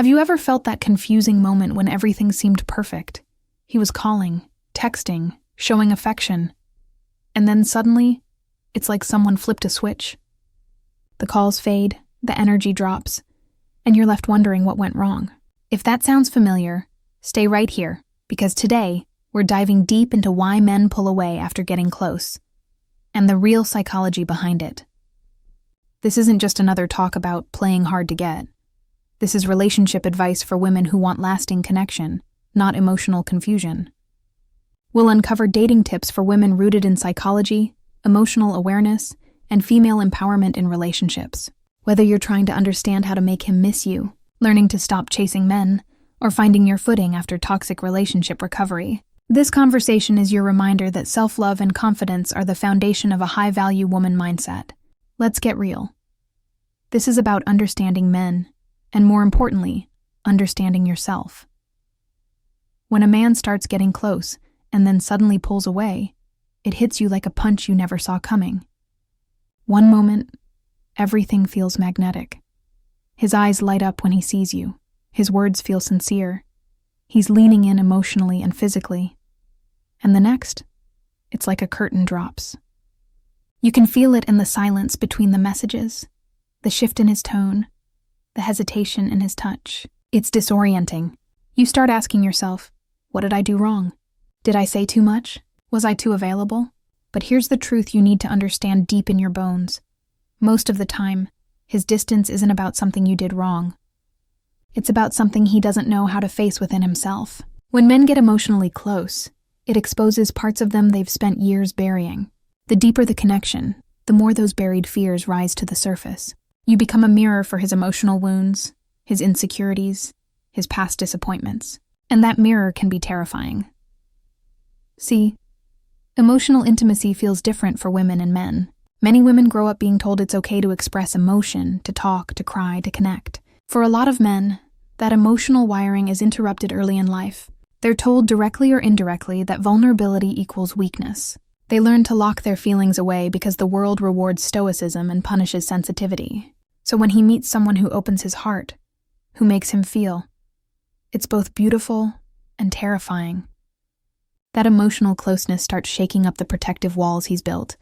Have you ever felt that confusing moment when everything seemed perfect? He was calling, texting, showing affection. And then suddenly, it's like someone flipped a switch. The calls fade, the energy drops, and you're left wondering what went wrong. If that sounds familiar, stay right here, because today, we're diving deep into why men pull away after getting close, and the real psychology behind it. This isn't just another talk about playing hard to get. This is relationship advice for women who want lasting connection, not emotional confusion. We'll uncover dating tips for women rooted in psychology, emotional awareness, and female empowerment in relationships. Whether you're trying to understand how to make him miss you, learning to stop chasing men, or finding your footing after toxic relationship recovery, this conversation is your reminder that self-love and confidence are the foundation of a high-value woman mindset. Let's get real. This is about understanding men, and more importantly, understanding yourself. When a man starts getting close and then suddenly pulls away, it hits you like a punch you never saw coming. One moment, everything feels magnetic. His eyes light up when he sees you. His words feel sincere. He's leaning in emotionally and physically. And the next, it's like a curtain drops. You can feel it in the silence between the messages, the shift in his tone, the hesitation in his touch. It's disorienting. You start asking yourself, what did I do wrong? Did I say too much? Was I too available? But here's the truth you need to understand deep in your bones. Most of the time, his distance isn't about something you did wrong. It's about something he doesn't know how to face within himself. When men get emotionally close, it exposes parts of them they've spent years burying. The deeper the connection, the more those buried fears rise to the surface. You become a mirror for his emotional wounds, his insecurities, his past disappointments. And that mirror can be terrifying. See, emotional intimacy feels different for women and men. Many women grow up being told it's okay to express emotion, to talk, to cry, to connect. For a lot of men, that emotional wiring is interrupted early in life. They're told directly or indirectly that vulnerability equals weakness. They learn to lock their feelings away because the world rewards stoicism and punishes sensitivity. So when he meets someone who opens his heart, who makes him feel, it's both beautiful and terrifying. That emotional closeness starts shaking up the protective walls he's built,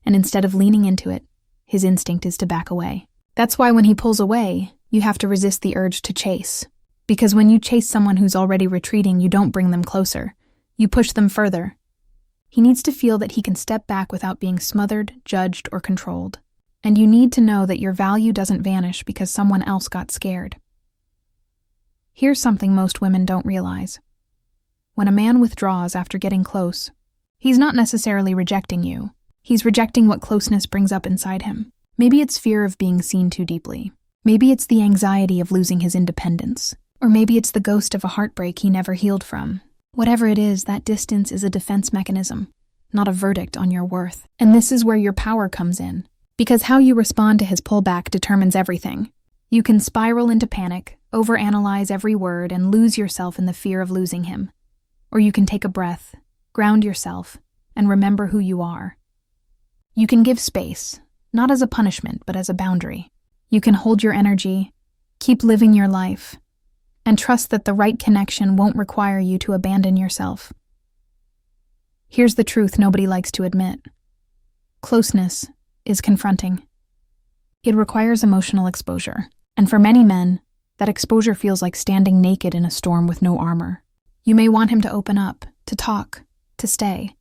and instead of leaning into it, his instinct is to back away. That's why when he pulls away, you have to resist the urge to chase. Because when you chase someone who's already retreating, you don't bring them closer. You push them further. He needs to feel that he can step back without being smothered, judged, or controlled. And you need to know that your value doesn't vanish because someone else got scared. Here's something most women don't realize. When a man withdraws after getting close, he's not necessarily rejecting you. He's rejecting what closeness brings up inside him. Maybe it's fear of being seen too deeply. Maybe it's the anxiety of losing his independence. Or maybe it's the ghost of a heartbreak he never healed from. Whatever it is, that distance is a defense mechanism, not a verdict on your worth. And this is where your power comes in. Because how you respond to his pullback determines everything. You can spiral into panic, overanalyze every word, and lose yourself in the fear of losing him. Or you can take a breath, ground yourself, and remember who you are. You can give space, not as a punishment, but as a boundary. You can hold your energy, keep living your life, and trust that the right connection won't require you to abandon yourself. Here's the truth nobody likes to admit. Closeness is confronting. It requires emotional exposure, and for many men, that exposure feels like standing naked in a storm with no armor. You may want him to open up, to talk, to stay,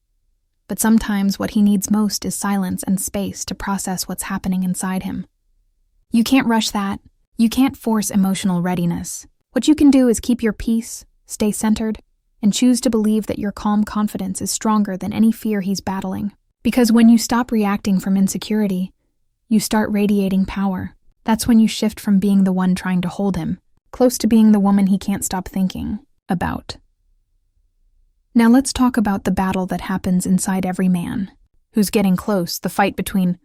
but sometimes what he needs most is silence and space to process what's happening inside him. You can't rush that. You can't force emotional readiness. What you can do is keep your peace, stay centered, and choose to believe that your calm confidence is stronger than any fear he's battling. Because when you stop reacting from insecurity, you start radiating power. That's when you shift from being the one trying to hold him, close to being the woman he can't stop thinking about. Now let's talk about the battle that happens inside every man who's getting close, the fight between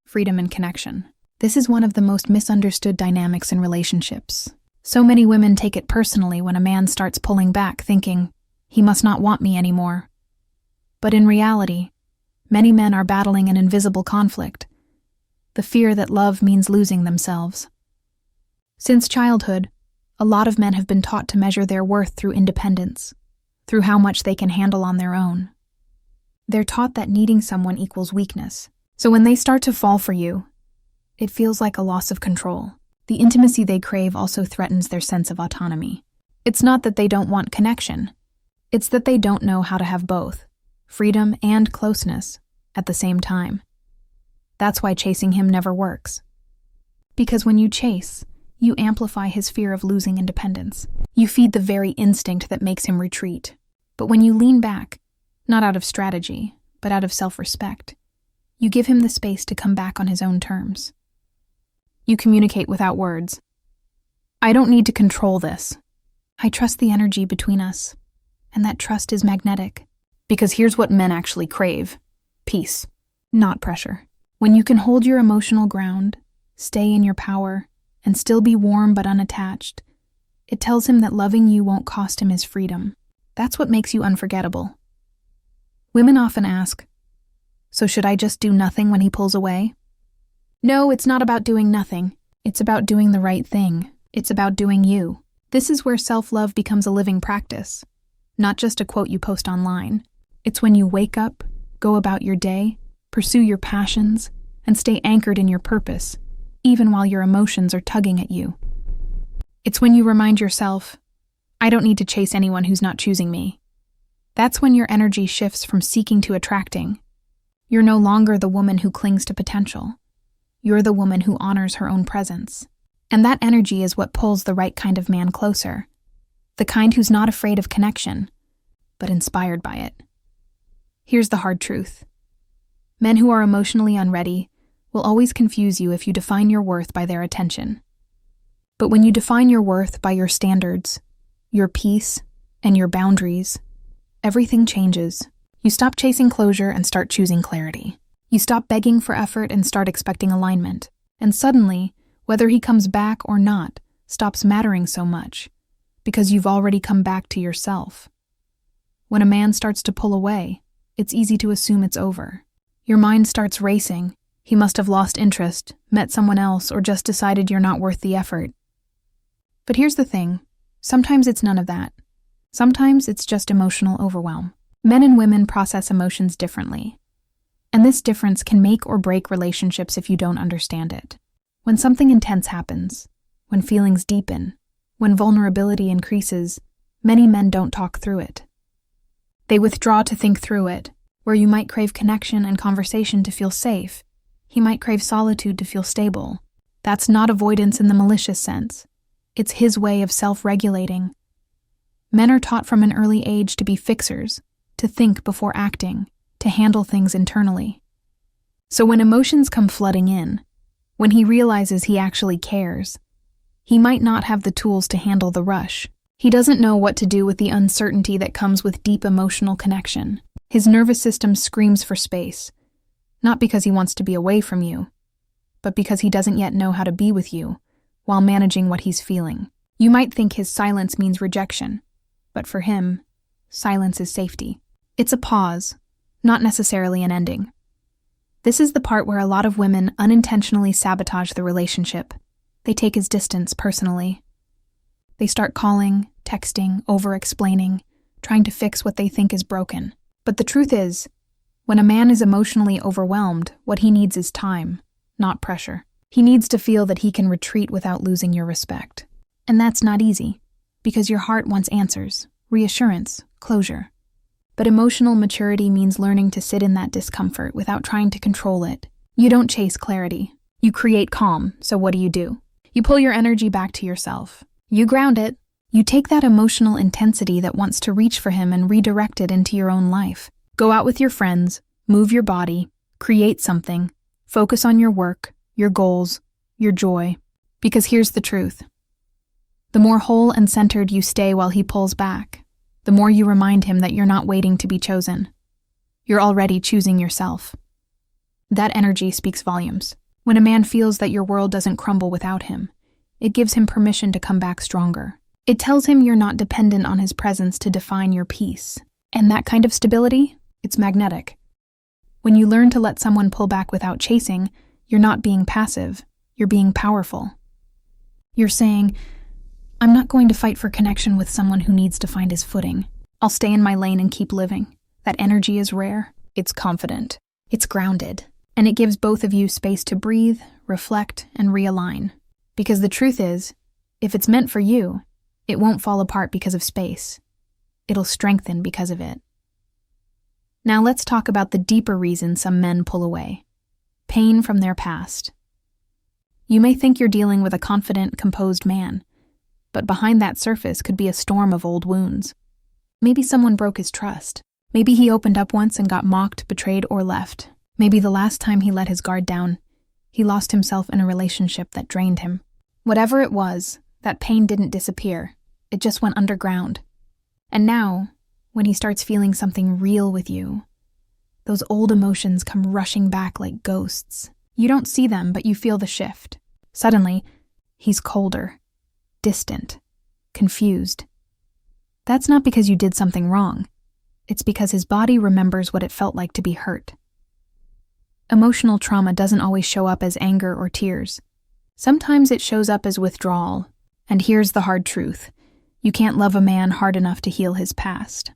freedom and connection. This is one of the most misunderstood dynamics in relationships. So many women take it personally when a man starts pulling back, thinking, he must not want me anymore. But in reality, many men are battling an invisible conflict, the fear that love means losing themselves. Since childhood, A lot of men have been taught to measure their worth through independence, through how much they can handle on their own. They're taught that needing someone equals weakness. So when they start to fall for you, it feels like a loss of control. The intimacy they crave also threatens their sense of autonomy. It's not that they don't want connection. It's that they don't know how to have both, freedom and closeness, at the same time. That's why chasing him never works. Because when you chase, you amplify his fear of losing independence. You feed the very instinct that makes him retreat. But when you lean back, not out of strategy, but out of self-respect, you give him the space to come back on his own terms. You communicate without words. I don't need to control this. I trust the energy between us, and that trust is magnetic. Because here's what men actually crave: peace, not pressure. When you can hold your emotional ground, stay in your power, and still be warm but unattached, it tells him that loving you won't cost him his freedom. That's what makes you unforgettable. Women often ask, so should I just do nothing when he pulls away? No, it's not about doing nothing. It's about doing the right thing. It's about doing you. This is where self-love becomes a living practice, not just a quote you post online. It's when you wake up, go about your day, pursue your passions, and stay anchored in your purpose, even while your emotions are tugging at you. It's when you remind yourself, I don't need to chase anyone who's not choosing me. That's when your energy shifts from seeking to attracting. You're no longer the woman who clings to potential. You're the woman who honors her own presence. And that energy is what pulls the right kind of man closer. The kind who's not afraid of connection, but inspired by it. Here's the hard truth. Men who are emotionally unready will always confuse you if you define your worth by their attention. But when you define your worth by your standards, your peace, and your boundaries, everything changes. You stop chasing closure and start choosing clarity. You stop begging for effort and start expecting alignment. And suddenly, whether he comes back or not stops mattering so much, because you've already come back to yourself. When a man starts to pull away, it's easy to assume it's over. Your mind starts racing. He must have lost interest, met someone else, or just decided you're not worth the effort. But here's the thing. Sometimes it's none of that. Sometimes it's just emotional overwhelm. Men and women process emotions differently. And this difference can make or break relationships if you don't understand it. When something intense happens, when feelings deepen, when vulnerability increases, many men don't talk through it. They withdraw to think through it. Where you might crave connection and conversation to feel safe, he might crave solitude to feel stable. That's not avoidance in the malicious sense. It's his way of self-regulating. Men are taught from an early age to be fixers, to think before acting, to handle things internally. So when emotions come flooding in, when he realizes he actually cares, he might not have the tools to handle the rush. He doesn't know what to do with the uncertainty that comes with deep emotional connection. His nervous system screams for space, not because he wants to be away from you, but because he doesn't yet know how to be with you while managing what he's feeling. You might think his silence means rejection, but for him, silence is safety. It's a pause, not necessarily an ending. This is the part where a lot of women unintentionally sabotage the relationship. They take his distance personally. They start calling, texting, over-explaining, trying to fix what they think is broken. But the truth is, when a man is emotionally overwhelmed, what he needs is time, not pressure. He needs to feel that he can retreat without losing your respect. And that's not easy, because your heart wants answers, reassurance, closure. But emotional maturity means learning to sit in that discomfort without trying to control it. You don't chase clarity. You create calm, so what do? You pull your energy back to yourself. You ground it. You take that emotional intensity that wants to reach for him and redirect it into your own life. Go out with your friends, move your body, create something, focus on your work, your goals, your joy. Because here's the truth. The more whole and centered you stay while he pulls back, the more you remind him that you're not waiting to be chosen. You're already choosing yourself. That energy speaks volumes. When a man feels that your world doesn't crumble without him, it gives him permission to come back stronger. It tells him you're not dependent on his presence to define your peace. And that kind of stability, it's magnetic. When you learn to let someone pull back without chasing, you're not being passive, you're being powerful. You're saying, I'm not going to fight for connection with someone who needs to find his footing. I'll stay in my lane and keep living. That energy is rare. It's confident. It's grounded. And it gives both of you space to breathe, reflect, and realign. Because the truth is, if it's meant for you, it won't fall apart because of space. It'll strengthen because of it. Now let's talk about the deeper reason some men pull away. Pain from their past. You may think you're dealing with a confident, composed man, but behind that surface could be a storm of old wounds. Maybe someone broke his trust. Maybe he opened up once and got mocked, betrayed, or left. Maybe the last time he let his guard down, he lost himself in a relationship that drained him. Whatever it was, that pain didn't disappear. It just went underground. And now, when he starts feeling something real with you, those old emotions come rushing back like ghosts. You don't see them, but you feel the shift. Suddenly, he's colder, distant, confused. That's not because you did something wrong. It's because his body remembers what it felt like to be hurt. Emotional trauma doesn't always show up as anger or tears. Sometimes it shows up as withdrawal. And here's the hard truth. You can't love a man hard enough to heal his past.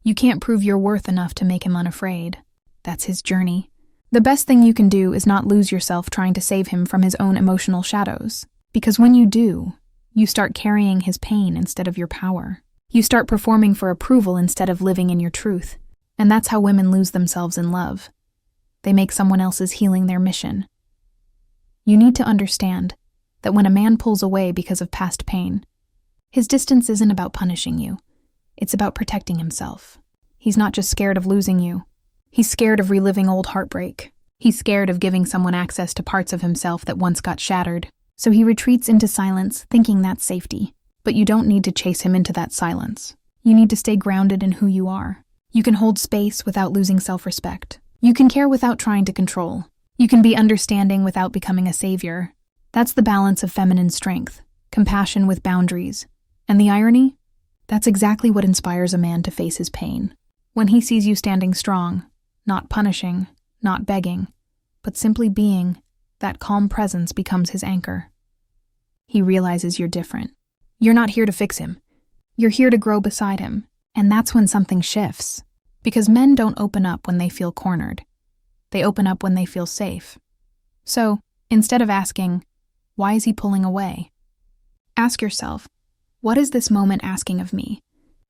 You can't prove your worth enough to make him unafraid. That's his journey. The best thing you can do is not lose yourself trying to save him from his own emotional shadows. Because when you do, you start carrying his pain instead of your power. You start performing for approval instead of living in your truth. And that's how women lose themselves in love. They make someone else's healing their mission. You need to understand that when a man pulls away because of past pain, his distance isn't about punishing you. It's about protecting himself. He's not just scared of losing you. He's scared of reliving old heartbreak. He's scared of giving someone access to parts of himself that once got shattered. So he retreats into silence, thinking that's safety. But you don't need to chase him into that silence. You need to stay grounded in who you are. You can hold space without losing self-respect. You can care without trying to control. You can be understanding without becoming a savior. That's the balance of feminine strength, compassion with boundaries. And the irony? That's exactly what inspires a man to face his pain. When he sees you standing strong, not punishing, not begging, but simply being, that calm presence becomes his anchor. He realizes you're different. You're not here to fix him. You're here to grow beside him. And that's when something shifts. Because men don't open up when they feel cornered. They open up when they feel safe. So, instead of asking, why is he pulling away? Ask yourself, what is this moment asking of me?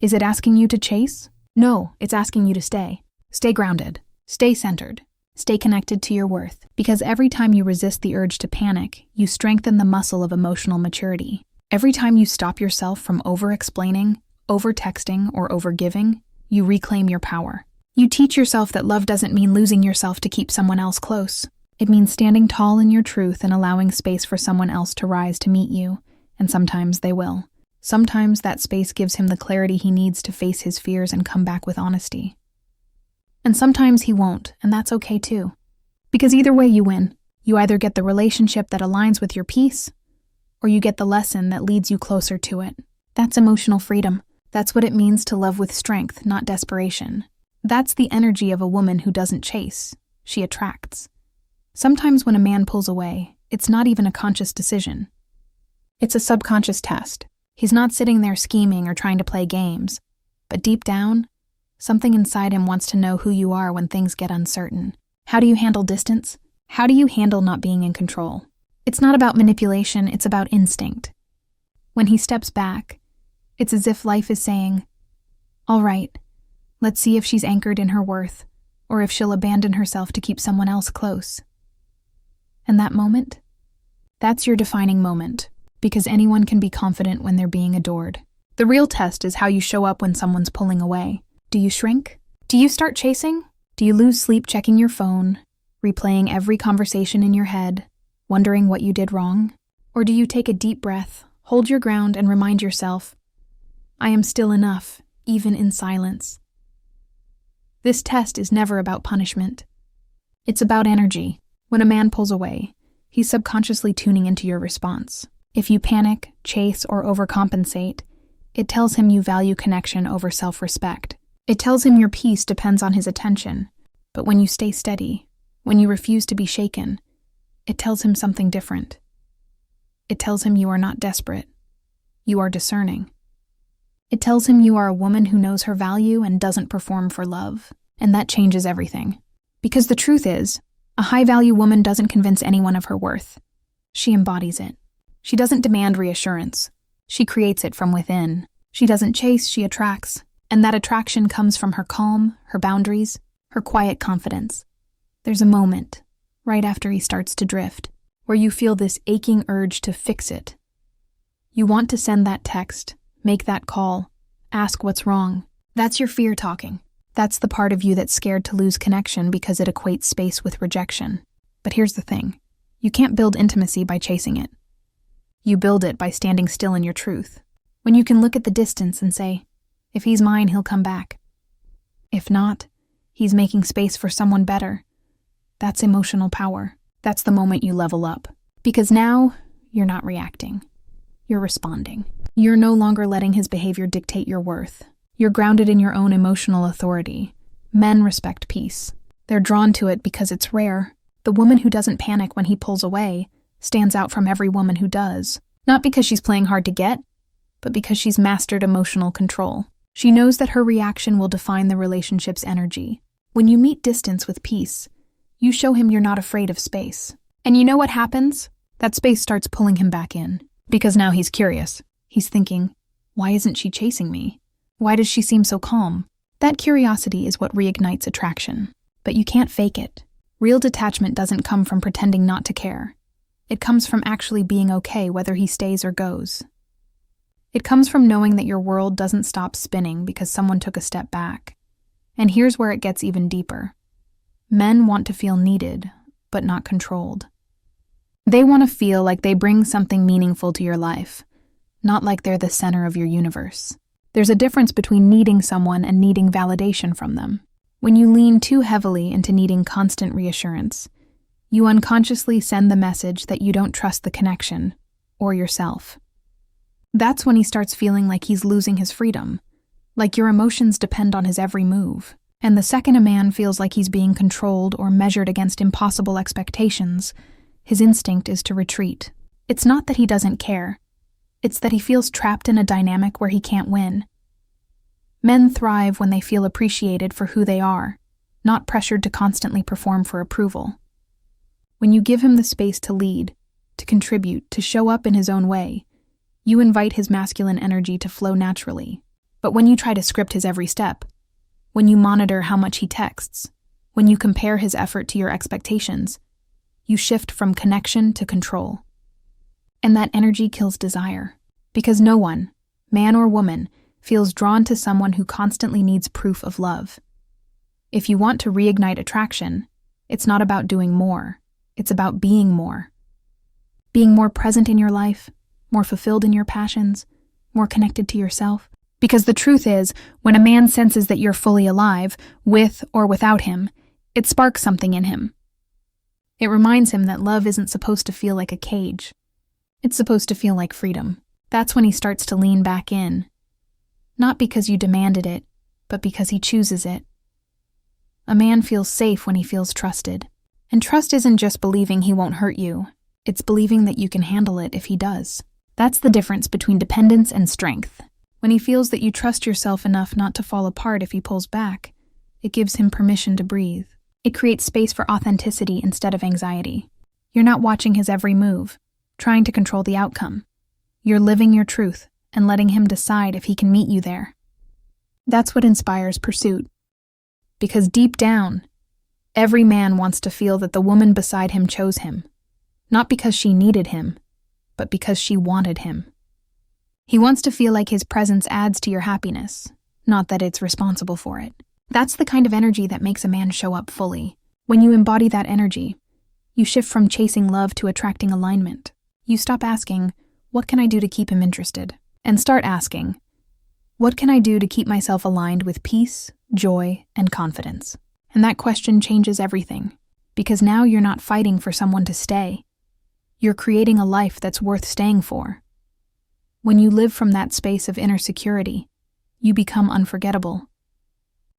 Is it asking you to chase? No, it's asking you to stay. Stay grounded. Stay centered. Stay connected to your worth. Because every time you resist the urge to panic, you strengthen the muscle of emotional maturity. Every time you stop yourself from over-explaining, over-texting, or over-giving, you reclaim your power. You teach yourself that love doesn't mean losing yourself to keep someone else close. It means standing tall in your truth and allowing space for someone else to rise to meet you, and sometimes they will. Sometimes that space gives him the clarity he needs to face his fears and come back with honesty. And sometimes he won't, and that's okay too. Because either way you win. You either get the relationship that aligns with your peace, or you get the lesson that leads you closer to it. That's emotional freedom. That's what it means to love with strength, not desperation. That's the energy of a woman who doesn't chase. She attracts. Sometimes when a man pulls away, it's not even a conscious decision. It's a subconscious test. He's not sitting there scheming or trying to play games. But deep down, something inside him wants to know who you are when things get uncertain. How do you handle distance? How do you handle not being in control? It's not about manipulation, it's about instinct. When he steps back, it's as if life is saying, all right, let's see if she's anchored in her worth, or if she'll abandon herself to keep someone else close. And that moment? That's your defining moment, because anyone can be confident when they're being adored. The real test is how you show up when someone's pulling away. Do you shrink? Do you start chasing? Do you lose sleep checking your phone, replaying every conversation in your head, wondering what you did wrong? Or do you take a deep breath, hold your ground, and remind yourself, I am still enough, even in silence. This test is never about punishment. It's about energy. When a man pulls away, he's subconsciously tuning into your response. If you panic, chase, or overcompensate, it tells him you value connection over self-respect. It tells him your peace depends on his attention. But when you stay steady, when you refuse to be shaken, it tells him something different. It tells him you are not desperate. You are discerning. It tells him you are a woman who knows her value and doesn't perform for love. And that changes everything. Because the truth is, a high-value woman doesn't convince anyone of her worth. She embodies it. She doesn't demand reassurance. She creates it from within. She doesn't chase, she attracts. And that attraction comes from her calm, her boundaries, her quiet confidence. There's a moment, right after he starts to drift, where you feel this aching urge to fix it. You want to send that text, make that call, ask what's wrong. That's your fear talking. That's the part of you that's scared to lose connection because it equates space with rejection. But here's the thing. You can't build intimacy by chasing it. You build it by standing still in your truth. When you can look at the distance and say, if he's mine, he'll come back. If not, he's making space for someone better. That's emotional power. That's the moment you level up. Because now, you're not reacting. You're responding. You're no longer letting his behavior dictate your worth. You're grounded in your own emotional authority. Men respect peace. They're drawn to it because it's rare. The woman who doesn't panic when he pulls away stands out from every woman who does. Not because she's playing hard to get, but because she's mastered emotional control. She knows that her reaction will define the relationship's energy. When you meet distance with peace, you show him you're not afraid of space. And you know what happens? That space starts pulling him back in. Because now he's curious. He's thinking, why isn't she chasing me? Why does she seem so calm? That curiosity is what reignites attraction. But you can't fake it. Real detachment doesn't come from pretending not to care. It comes from actually being okay whether he stays or goes. It comes from knowing that your world doesn't stop spinning because someone took a step back. And here's where it gets even deeper. Men want to feel needed, but not controlled. They want to feel like they bring something meaningful to your life, not like they're the center of your universe. There's a difference between needing someone and needing validation from them. When you lean too heavily into needing constant reassurance, you unconsciously send the message that you don't trust the connection or yourself. That's when he starts feeling like he's losing his freedom, like your emotions depend on his every move. And the second a man feels like he's being controlled or measured against impossible expectations, his instinct is to retreat. It's not that he doesn't care. It's that he feels trapped in a dynamic where he can't win. Men thrive when they feel appreciated for who they are, not pressured to constantly perform for approval. When you give him the space to lead, to contribute, to show up in his own way, you invite his masculine energy to flow naturally. But when you try to script his every step, when you monitor how much he texts, when you compare his effort to your expectations, you shift from connection to control. And that energy kills desire. Because no one, man or woman, feels drawn to someone who constantly needs proof of love. If you want to reignite attraction, it's not about doing more. It's about being more. Being more present in your life, more fulfilled in your passions, more connected to yourself. Because the truth is, when a man senses that you're fully alive, with or without him, it sparks something in him. It reminds him that love isn't supposed to feel like a cage. It's supposed to feel like freedom. That's when he starts to lean back in. Not because you demanded it, but because he chooses it. A man feels safe when he feels trusted. And trust isn't just believing he won't hurt you. It's believing that you can handle it if he does. That's the difference between dependence and strength. When he feels that you trust yourself enough not to fall apart if he pulls back, it gives him permission to breathe. It creates space for authenticity instead of anxiety. You're not watching his every move, trying to control the outcome. You're living your truth and letting him decide if he can meet you there. That's what inspires pursuit. Because deep down, every man wants to feel that the woman beside him chose him, not because she needed him, but because she wanted him. He wants to feel like his presence adds to your happiness, not that it's responsible for it. That's the kind of energy that makes a man show up fully. When you embody that energy, you shift from chasing love to attracting alignment. You stop asking, what can I do to keep him interested? And start asking, what can I do to keep myself aligned with peace, joy, and confidence? And that question changes everything, because now you're not fighting for someone to stay. You're creating a life that's worth staying for. When you live from that space of inner security, you become unforgettable.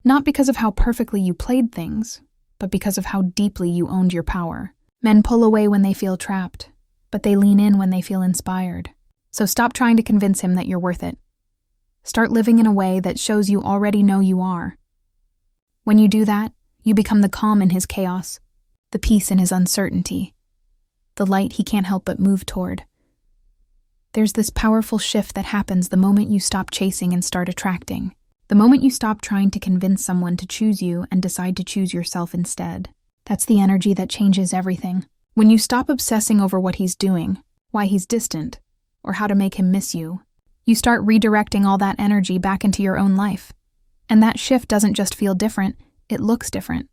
Not because of how perfectly you played things, but because of how deeply you owned your power. Men pull away when they feel trapped, but they lean in when they feel inspired. So stop trying to convince him that you're worth it. Start living in a way that shows you already know you are. When you do that, you become the calm in his chaos, the peace in his uncertainty, the light he can't help but move toward. There's this powerful shift that happens the moment you stop chasing and start attracting. The moment you stop trying to convince someone to choose you and decide to choose yourself instead. That's the energy that changes everything. When you stop obsessing over what he's doing, why he's distant, or how to make him miss you, you start redirecting all that energy back into your own life. And that shift doesn't just feel different, it looks different.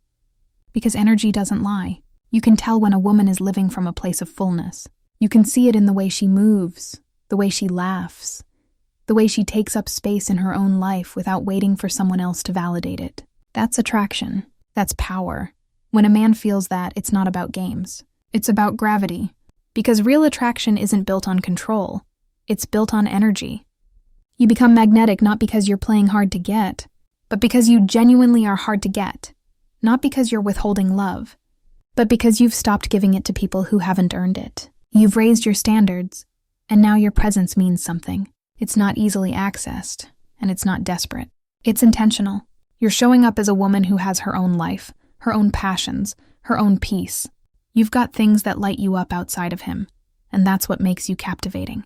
Because energy doesn't lie. You can tell when a woman is living from a place of fullness. You can see it in the way she moves, the way she laughs, the way she takes up space in her own life without waiting for someone else to validate it. That's attraction. That's power. When a man feels that, it's not about games. It's about gravity. Because real attraction isn't built on control. It's built on energy. You become magnetic not because you're playing hard to get, but because you genuinely are hard to get. Not because you're withholding love, but because you've stopped giving it to people who haven't earned it. You've raised your standards, and now your presence means something. It's not easily accessed, and it's not desperate. It's intentional. You're showing up as a woman who has her own life, her own passions, her own peace. You've got things that light you up outside of him, and that's what makes you captivating.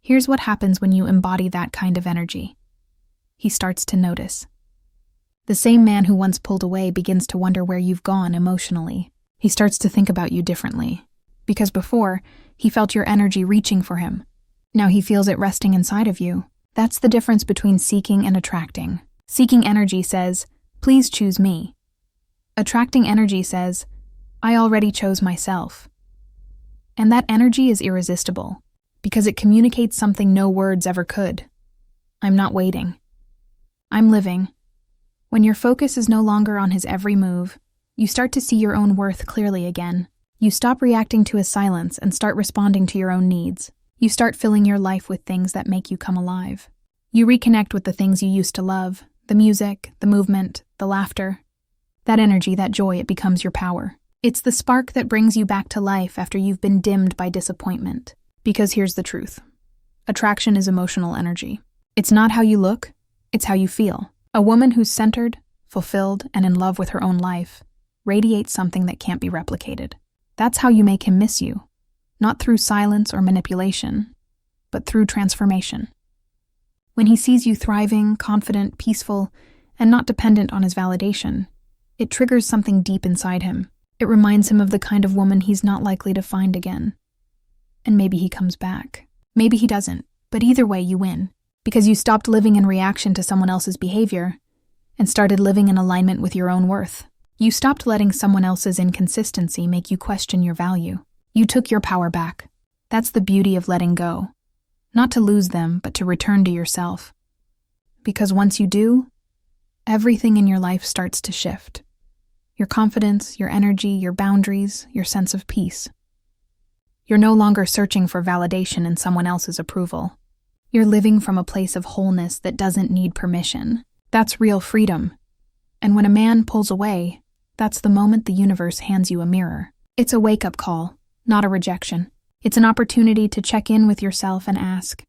Here's what happens when you embody that kind of energy. He starts to notice. The same man who once pulled away begins to wonder where you've gone emotionally. He starts to think about you differently. Because before, he felt your energy reaching for him. Now he feels it resting inside of you. That's the difference between seeking and attracting. Seeking energy says, please choose me. Attracting energy says, I already chose myself. And that energy is irresistible, because it communicates something no words ever could. I'm not waiting. I'm living. When your focus is no longer on his every move, you start to see your own worth clearly again. You stop reacting to his silence and start responding to your own needs. You start filling your life with things that make you come alive. You reconnect with the things you used to love, the music, the movement, the laughter. That energy, that joy, it becomes your power. It's the spark that brings you back to life after you've been dimmed by disappointment. Because here's the truth. Attraction is emotional energy. It's not how you look, it's how you feel. A woman who's centered, fulfilled, and in love with her own life radiates something that can't be replicated. That's how you make him miss you. Not through silence or manipulation, but through transformation. When he sees you thriving, confident, peaceful, and not dependent on his validation, it triggers something deep inside him. It reminds him of the kind of woman he's not likely to find again. And maybe he comes back. Maybe he doesn't, but either way you win, because you stopped living in reaction to someone else's behavior and started living in alignment with your own worth. You stopped letting someone else's inconsistency make you question your value. You took your power back. That's the beauty of letting go. Not to lose them, but to return to yourself. Because once you do, everything in your life starts to shift. Your confidence, your energy, your boundaries, your sense of peace. You're no longer searching for validation in someone else's approval. You're living from a place of wholeness that doesn't need permission. That's real freedom. And when a man pulls away, that's the moment the universe hands you a mirror. It's a wake-up call, not a rejection. It's an opportunity to check in with yourself and ask,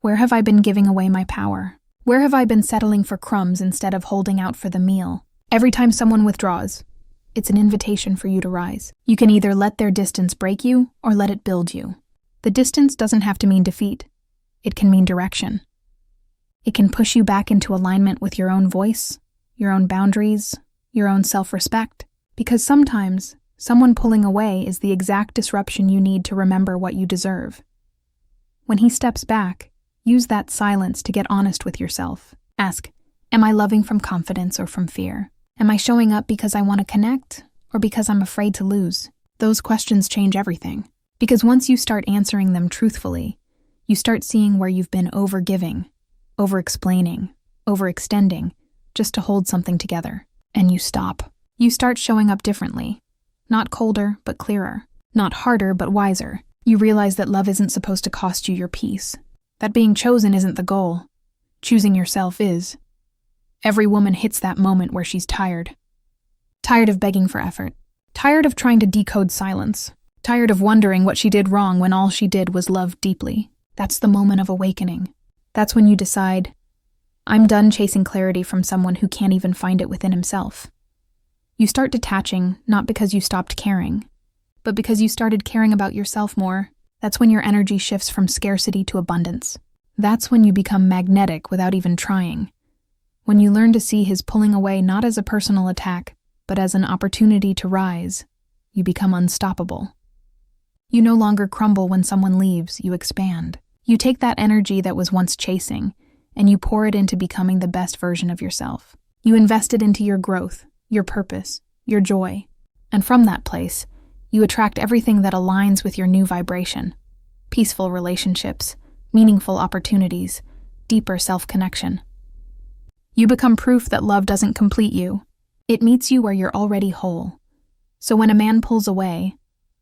where have I been giving away my power? Where have I been settling for crumbs instead of holding out for the meal? Every time someone withdraws, it's an invitation for you to rise. You can either let their distance break you or let it build you. The distance doesn't have to mean defeat. It can mean direction. It can push you back into alignment with your own voice, your own boundaries, your own self-respect. Because sometimes, someone pulling away is the exact disruption you need to remember what you deserve. When he steps back, use that silence to get honest with yourself. Ask, am I loving from confidence or from fear? Am I showing up because I want to connect or because I'm afraid to lose? Those questions change everything. Because once you start answering them truthfully, you start seeing where you've been over-giving, over-explaining, overextending, just to hold something together. And you stop. You start showing up differently. Not colder, but clearer. Not harder, but wiser. You realize that love isn't supposed to cost you your peace. That being chosen isn't the goal. Choosing yourself is. Every woman hits that moment where she's tired. Tired of begging for effort. Tired of trying to decode silence. Tired of wondering what she did wrong when all she did was love deeply. That's the moment of awakening. That's when you decide, I'm done chasing clarity from someone who can't even find it within himself. You start detaching, not because you stopped caring, but because you started caring about yourself more. That's when your energy shifts from scarcity to abundance. That's when you become magnetic without even trying. When you learn to see his pulling away not as a personal attack, but as an opportunity to rise, you become unstoppable. You no longer crumble when someone leaves, you expand. You take that energy that was once chasing, and you pour it into becoming the best version of yourself. You invest it into your growth, your purpose, your joy. And from that place, you attract everything that aligns with your new vibration. Peaceful relationships, meaningful opportunities, deeper self-connection. You become proof that love doesn't complete you. It meets you where you're already whole. So when a man pulls away,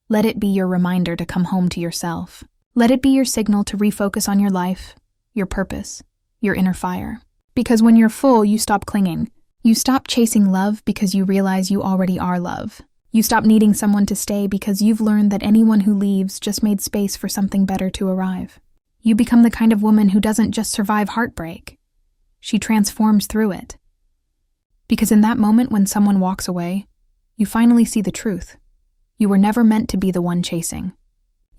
let it be your reminder to come home to yourself. Let it be your signal to refocus on your life, your purpose, your inner fire. Because when you're full, you stop clinging. You stop chasing love because you realize you already are love. You stop needing someone to stay because you've learned that anyone who leaves just made space for something better to arrive. You become the kind of woman who doesn't just survive heartbreak. She transforms through it. Because in that moment when someone walks away, you finally see the truth. You were never meant to be the one chasing.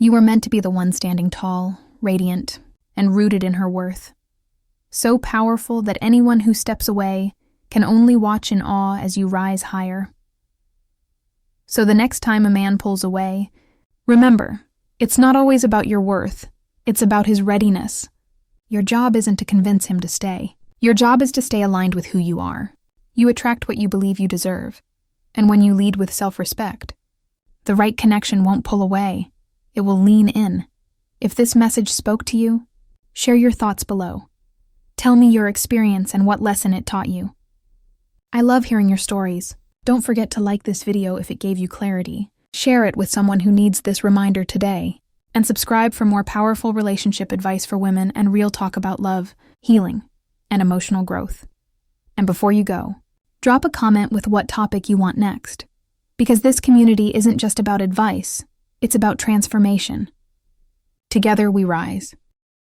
You were meant to be the one standing tall, radiant, and rooted in her worth. So powerful that anyone who steps away can only watch in awe as you rise higher. So the next time a man pulls away, remember, it's not always about your worth. It's about his readiness. Your job isn't to convince him to stay. Your job is to stay aligned with who you are. You attract what you believe you deserve. And when you lead with self-respect, the right connection won't pull away. It will lean in. If this message spoke to you, share your thoughts below. Tell me your experience and what lesson it taught you. I love hearing your stories. Don't forget to like this video if it gave you clarity. Share it with someone who needs this reminder today. And subscribe for more powerful relationship advice for women and real talk about love, healing, and emotional growth. And before you go, drop a comment with what topic you want next. Because this community isn't just about advice, it's about transformation. Together we rise.